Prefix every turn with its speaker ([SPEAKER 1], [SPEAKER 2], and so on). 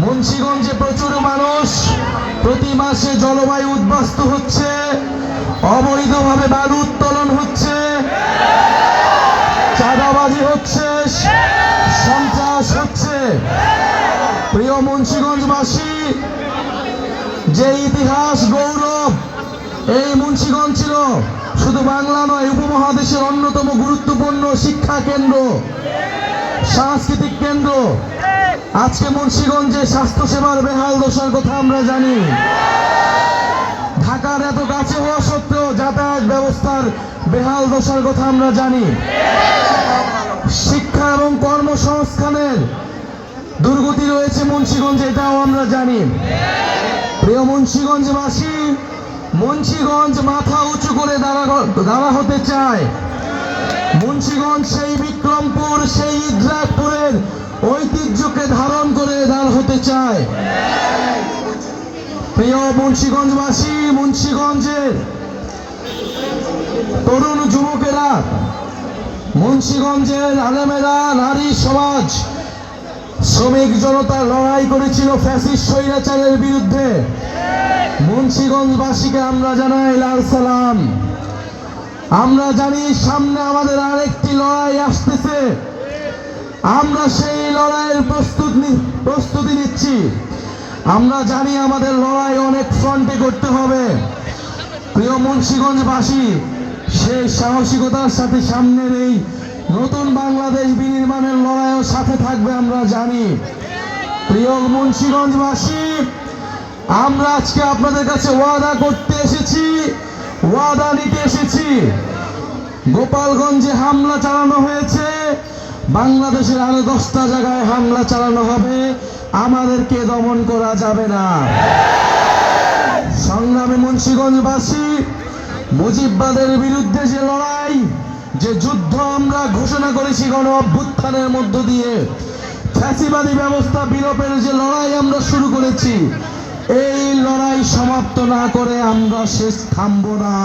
[SPEAKER 1] মুন্সিগঞ্জে প্রচুর মানুষ প্রতি মাসে জলবায়ু উদ্বাস্তু হচ্ছে, অবৈধভাবে বালু উত্তোলন হচ্ছে, চাঁদাবাজি হচ্ছে, সন্ত্রাস হচ্ছে। প্রিয় মুন্সিগঞ্জবাসী, যে ইতিহাস গৌরব এই মুন্সিগঞ্জ ছিল শুধু বাংলা নয়, উপমহাদেশের অন্যতম গুরুত্বপূর্ণ শিক্ষা কেন্দ্র, সাংস্কৃতিক কেন্দ্র। আজকে মুন্সিগঞ্জে স্বাস্থ্যসেবার বেহাল দশার কথা আমরা জানি। ঢাকার এত কাছে হওয়া সত্ত্বেও যাতায়াত ব্যবস্থার বেহাল দশার কথা আমরা জানি। শিক্ষা এবং কর্মসংস্থানের দুর্গতি রয়েছে মুন্সিগঞ্জে, এটাও আমরা জানি। প্রিয় মুন্সিগঞ্জবাসী, মুন্সিগঞ্জ মাথা উঁচু করে দাঁড়া হতে চায়। মুন্সিগঞ্জ সেই বিক্রমপুর, সেই ইদ্রাকপুরের ঐতিহ্যকে ধারণ করে দাঁড় হতে চায়। প্রিয় মুন্সিগঞ্জবাসী, মুন্সিগঞ্জের তরুণ যুবকেরা, মুন্সিগঞ্জের আলেমেরা, নারী সমাজ, শ্রমিক জনতা লড়াই করেছিল ফ্যাসিস্ট স্বৈরাচারের বিরুদ্ধে। মুন্সিগঞ্জবাসীকে আমরা জানাই লাল সালাম। আমরা জানি সামনে আমাদের আরেকটি লড়াই আসতেছে, আমরা সেই লড়াইয়ের প্রস্তুতি নিচ্ছি। আমরা জানি আমাদের লড়াই অনেক ফ্রন্টে করতে হবে। প্রিয় মুন্সিগঞ্জবাসী, সেই সাহসিকতার সাথে সামনের এই নতুন বাংলাদেশ বিনির্মাণের লড়াইও সাথে থাকবে আমরা জানি। প্রিয় মুন্সিগঞ্জবাসী, আমরা আজকে আপনাদের কাছে ওয়াদা করতে এসেছি, ওয়াদা নিতে এসেছি। গোপালগঞ্জে হামলা চালানো হয়েছে, বাংলাদেশের আরো 10টা জায়গায় হামলা চালানো হবে, আমাদেরকে দমন করা যাবে না। সংগ্রামী মুন্সিগঞ্জবাসী, মুজিববাদের বিরুদ্ধে যে লড়াই, যে যুদ্ধ আমরা ঘোষণা করেছি গণ অভ্যুত্থানের মধ্য দিয়ে, ফ্যাসিবাদী ব্যবস্থা বিলোপের যে লড়াই আমরা শুরু করেছি, এই লড়াই সমাপ্ত না করে আমরা শেষ থামবো না।